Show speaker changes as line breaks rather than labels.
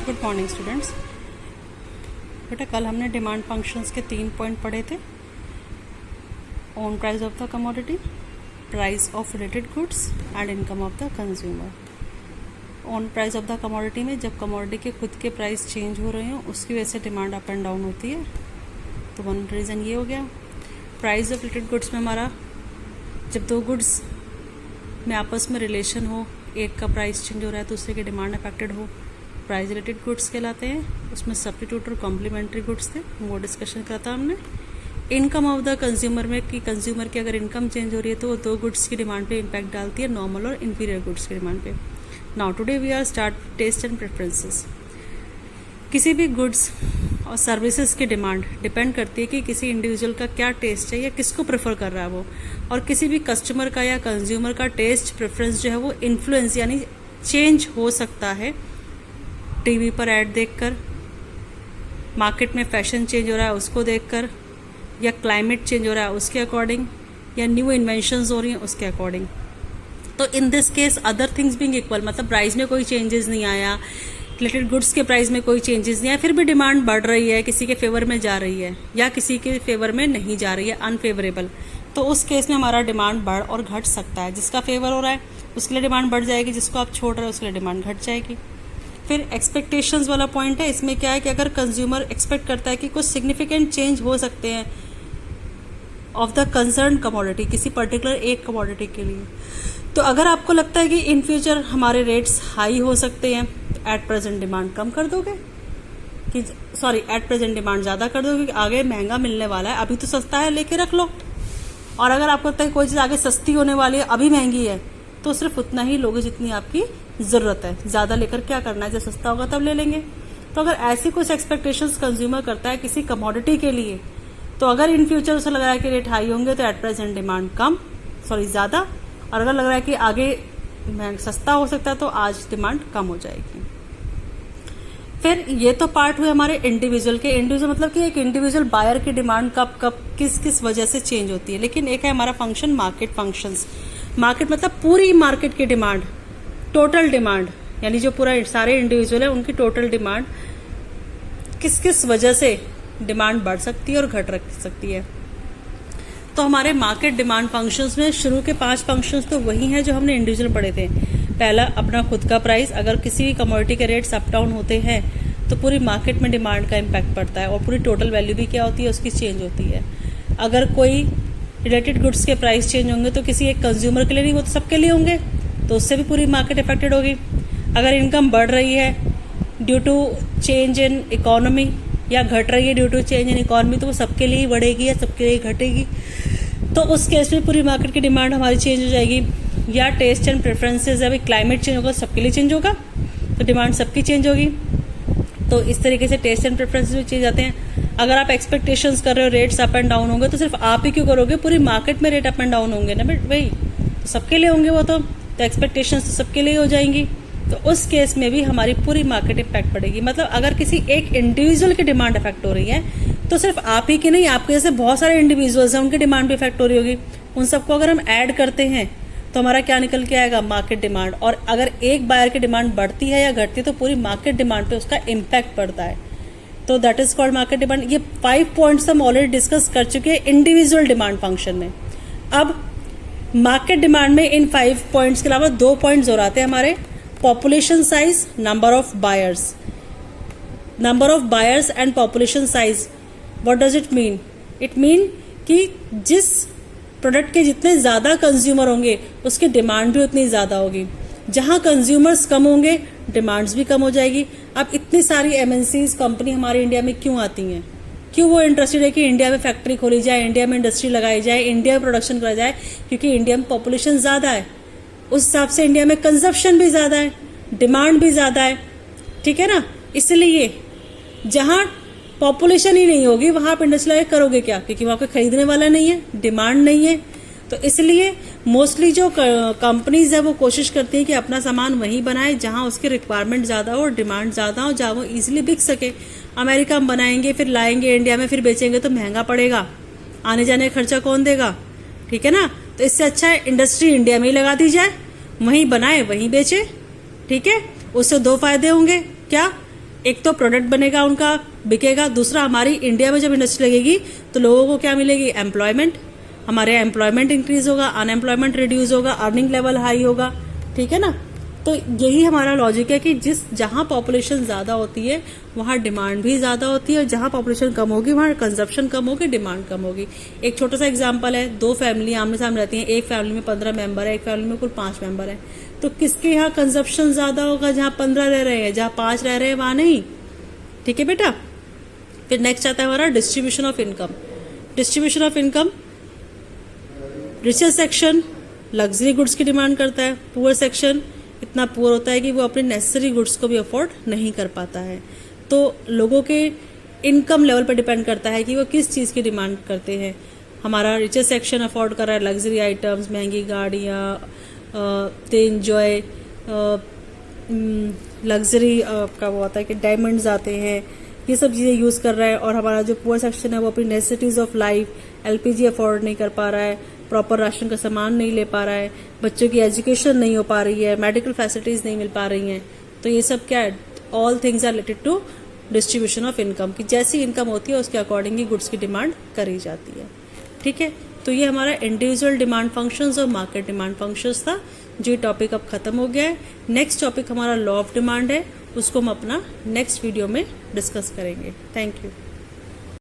Good morning students. बेटा कल हमने डिमांड फंक्शंस के 3 पॉइंट पढ़े थे। Own price of the commodity, price of related goods and income of the consumer. Own price of the commodity में जब commodity के खुद के प्राइस चेंज हो रहे हो उसकी वजह से डिमांड अप एंड डाउन होती है, तो वन रीज़न ये हो गया। प्राइस ऑफ रिलेटेड गुड्स में हमारा जब दो गुड्स में आपस में रिलेशन हो, एक का प्राइस चेंज हो रहा है दूसरे की डिमांड अफेक्टेड हो, प्राइस रिलेटेड गुड्स कहलाते हैं। उसमें सब्स्टिट्यूट और कॉम्प्लीमेंट्री गुड्स थे, वो डिस्कशन करा था हमने। इनकम ऑफ द कंज्यूमर में कि कंज्यूमर की अगर इनकम चेंज हो रही है तो वो दो गुड्स की डिमांड पे इम्पैक्ट डालती है, नॉर्मल और इन्फीरियर गुड्स की डिमांड पे। Now today we are start taste and preferences. किसी भी गुड्स और सर्विसेज की डिमांड डिपेंड करती है कि किसी इंडिविजुअल का क्या टेस्ट है या किसको प्रेफर कर रहा है वो, और किसी भी कस्टमर का या कंज्यूमर का टेस्ट प्रेफरेंस जो है वो इन्फ्लुएंस यानी चेंज हो सकता है टीवी पर ऐड देखकर, मार्केट में फैशन चेंज हो रहा है उसको देखकर, या क्लाइमेट चेंज हो रहा है उसके अकॉर्डिंग, या न्यू इन्वेंशंस हो रही हैं उसके अकॉर्डिंग। तो in this case other things being equal, मतलब प्राइस में कोई चेंजेस नहीं आया, रिलेटेड गुड्स के प्राइस में कोई चेंजेस नहीं आया, फिर भी डिमांड बढ़ रही है, किसी के फेवर में जा रही है या किसी के फेवर में नहीं जा रही है, अनफेवरेबल, तो उस केस में हमारा डिमांड बढ़ और घट सकता है। जिसका फेवर हो रहा है उसके लिए डिमांड बढ़ जाएगी, जिसको आप छोड़ रहे हो उसके लिए डिमांड घट जाएगी। फिर एक्सपेक्टेशंस वाला पॉइंट है, इसमें क्या है कि अगर कंज्यूमर एक्सपेक्ट करता है कि कुछ सिग्निफिकेंट चेंज हो सकते हैं ऑफ द कंसर्न कमोडिटी, किसी पर्टिकुलर एक कमोडिटी के लिए, तो अगर आपको लगता है कि इन फ्यूचर हमारे रेट्स हाई हो सकते हैं तो एट प्रेजेंट डिमांड कम कर दोगे, कि सॉरी एट प्रेजेंट डिमांड ज़्यादा कर दोगे कि आगे महंगा मिलने वाला है, अभी तो सस्ता है लेके रख लो। और अगर आपको लगता है कोई चीज़ आगे सस्ती होने वाली है, अभी महंगी है, तो सिर्फ उतना ही लोगे जितनी आपकी ज़रूरत है, ज़्यादा लेकर क्या करना है, जब सस्ता होगा तब ले लेंगे। तो अगर ऐसी कुछ एक्सपेक्टेशंस कंज्यूमर करता है किसी कमोडिटी के लिए, तो अगर इन फ्यूचर उसे लग रहा है कि रेट हाई होंगे तो एट प्रेजेंट डिमांड ज़्यादा, और अगर लग रहा है कि आगे सस्ता हो सकता है तो आज डिमांड कम हो जाएगी। फिर ये तो पार्ट हुए हमारे इंडिविजुअल के। इंडिविजुअल मतलब कि एक इंडिविजुअल बायर की डिमांड कब किस किस वजह से चेंज होती है। लेकिन एक है हमारा फंक्शन मार्केट फंक्शंस। मार्केट मतलब पूरी मार्केट की डिमांड, टोटल डिमांड, यानी जो पूरा सारे इंडिविजुअल है उनकी टोटल डिमांड किस किस वजह से डिमांड बढ़ सकती है और घट सकती है। तो हमारे मार्केट डिमांड फंक्शंस में शुरू के 5 फंक्शंस तो वही हैं जो हमने इंडिविजुअल पढ़े थे। पहला अपना खुद का प्राइस, अगर किसी भी कमोडिटी के रेट्स अप डाउन होते हैं तो पूरी मार्केट में डिमांड का इम्पैक्ट पड़ता है, और पूरी टोटल वैल्यू भी क्या होती है उसकी चेंज होती है। अगर कोई रिलेटेड गुड्स के प्राइस चेंज होंगे तो किसी एक कंज्यूमर के लिए नहीं, वो तो सबके लिए होंगे, तो उससे भी पूरी मार्केट अफेक्टेड होगी। अगर इनकम बढ़ रही है due to change in economy या घट रही है due to change in economy, तो वो सबके लिए ही बढ़ेगी या सबके लिए घटेगी, तो उस केस में पूरी मार्केट की डिमांड हमारी चेंज हो जाएगी। या टेस्ट एंड प्रेफरेंसेस, अभी क्लाइमेट चेंज होगा सबके लिए चेंज होगा, तो डिमांड सबकी चेंज होगी। तो इस तरीके से टेस्ट एंड प्रेफरेंसेस भी चेंज आते हैं। अगर आप एक्सपेक्टेशंस कर रहे हो रेट्स अप एंड डाउन होंगे, तो सिर्फ आप ही क्यों करोगे, पूरी मार्केट में रेट अप एंड डाउन होंगे ना भाई, तो सबके लिए होंगे वो, तो एक्सपेक्टेशंस तो सबके लिए हो जाएंगी। तो उस केस में भी हमारी पूरी मार्केट इम्पैक्ट पड़ेगी। मतलब अगर किसी एक इंडिविजुअल की डिमांड अफेक्ट हो रही है तो सिर्फ आप ही की नहीं, आपके जैसे बहुत सारे इंडिविजुअल्स हैं उनकी डिमांड भी इफेक्ट हो रही होगी। उन सबको अगर हम ऐड करते हैं तो हमारा क्या निकल के आएगा, मार्केट डिमांड। और अगर एक बायर की डिमांड बढ़ती है या घटती है तो पूरी मार्केट डिमांड पे उसका इम्पैक्ट पड़ता है, तो that is called market demand. ये 5 पॉइंट्स हम ऑलरेडी डिस्कस कर चुके हैं इंडिविजुअल डिमांड फंक्शन में। अब मार्केट डिमांड में इन 5 पॉइंट्स के अलावा 2 पॉइंट्स और आते हैं हमारे, population size, number of buyers. Number of buyers and population size, what does it mean? It mean कि जिस प्रोडक्ट के जितने ज्यादा कंज्यूमर होंगे उसकी डिमांड भी उतनी ज्यादा होगी। जहां कंज्यूमर्स कम होंगे डिमांड्स भी कम हो जाएगी। अब इतनी सारी एमएनसीज कंपनी हमारे इंडिया में क्यों आती हैं? क्यों वो इंटरेस्टेड है कि इंडिया में फैक्ट्री खोली जाए, इंडिया में इंडस्ट्री लगाई जाए, इंडिया में प्रोडक्शन करा जाए? क्योंकि इंडिया में पॉपुलेशन ज्यादा है, उस हिसाब से इंडिया में कंजप्शन भी ज्यादा है, डिमांड भी ज्यादा है, ठीक है ना। इसलिए जहां पॉपुलेशन ही नहीं होगी वहां आप इंडस्ट्री करोगे क्या, क्योंकि वहां पे खरीदने वाला नहीं है, डिमांड नहीं है। तो इसलिए मोस्टली जो कंपनीज है वो कोशिश करती है कि अपना सामान वहीं बनाए जहां उसकी रिक्वायरमेंट ज्यादा हो, डिमांड ज्यादा हो, जहां वो इजिली बिक सके। अमेरिका में बनाएंगे फिर लाएंगे इंडिया में फिर बेचेंगे तो महंगा पड़ेगा, आने जाने का खर्चा कौन देगा, ठीक है ना। तो इससे अच्छा है इंडस्ट्री इंडिया में ही लगा दी जाए, वहीं बनाए वहीं बेचे, ठीक है। उससे 2 फायदे होंगे, क्या एक तो प्रोडक्ट बनेगा उनका, बिकेगा, दूसरा हमारी इंडिया में जब इंडस्ट्री लगेगी तो लोगों को क्या मिलेगी, एम्प्लॉयमेंट, हमारे यहाँ एम्प्लॉयमेंट इंक्रीज होगा, अनएम्प्लॉयमेंट रिड्यूस होगा, अर्निंग लेवल हाई होगा, ठीक है ना। तो यही हमारा लॉजिक है कि जहां पॉपुलेशन ज्यादा होती है वहां डिमांड भी ज्यादा होती है, और जहां पॉपुलेशन कम होगी वहां कंजप्शन कम होगी, डिमांड कम होगी। एक छोटा सा एग्जांपल है, 2 फैमिली आमने सामने रहती हैं, एक फैमिली में 15 मेंबर है, एक फैमिली में कुल 5 मेंबर है, तो किसके यहाँ कंजप्शन ज्यादा होगा, जहां 15 रह रहे हैं, जहां 5 रह रहे हैं वहां नहीं, ठीक है बेटा। फिर नेक्स्ट आता है हमारा distribution of income. Distribution of income, richer section luxury goods की डिमांड करता है, पुअर सेक्शन इतना पुअर होता है कि वो अपने नेसेसरी गुड्स को भी अफोर्ड नहीं कर पाता है। तो लोगों के इनकम लेवल पर डिपेंड करता है कि वो किस चीज़ की डिमांड करते हैं। हमारा रिचर सेक्शन अफोर्ड कर रहा है लग्जरी आइटम्स, महंगी गाड़ियाँ, दे एंजॉय लग्जरी का वो आता है कि डायमंड्स आते हैं, ये सब चीज़ें यूज़ कर रहा है। और हमारा जो पुअर सेक्शन है वो अपनी necessities of life, LPG afford नहीं कर पा रहा है, प्रॉपर राशन का सामान नहीं ले पा रहा है, बच्चों की एजुकेशन नहीं हो पा रही है, मेडिकल फैसिलिटीज़ नहीं मिल पा रही हैं। तो ये सब क्या है, all things are related to distribution of income, कि जैसी इनकम होती है उसके अकॉर्डिंग ही गुड्स की डिमांड करी जाती है, ठीक है। तो ये हमारा इंडिविजुअल डिमांड फंक्शंस और मार्केट डिमांड फंक्शंस था, जो ये टॉपिक अब खत्म हो गया है। नेक्स्ट टॉपिक हमारा लॉ ऑफ डिमांड है, उसको हम अपना नेक्स्ट वीडियो में डिस्कस करेंगे। Thank you.